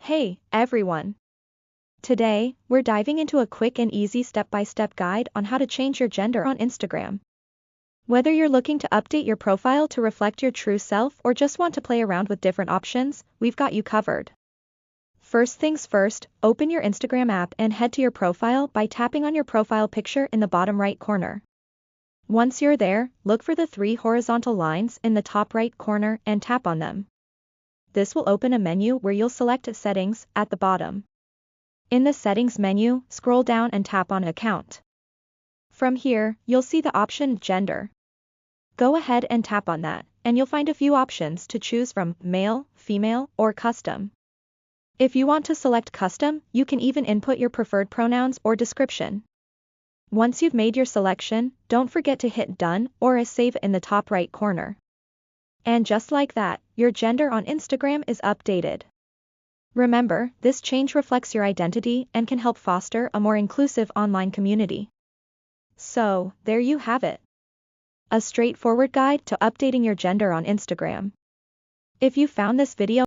Hey, everyone. Today, we're diving into a quick and easy step-by-step guide on how to change your gender on Instagram. Whether you're looking to update your profile to reflect your true self or just want to play around with different options, we've got you covered. First things first, open your Instagram app and head to your profile by tapping on your profile picture in the bottom right corner. Once you're there, look for the three horizontal lines in the top right corner and tap on them. This will open a menu where you'll select Settings at the bottom. In the Settings menu, scroll down and tap on Account. From here, you'll see the option Gender. Go ahead and tap on that, and you'll find a few options to choose from: male, female, or custom. If you want to select custom, you can even input your preferred pronouns or description. Once you've made your selection, don't forget to hit Done or Save in the top right corner. And just like that, your gender on Instagram is updated. Remember, this change reflects your identity and can help foster a more inclusive online community. So, there you have it. A straightforward guide to updating your gender on Instagram. If you found this video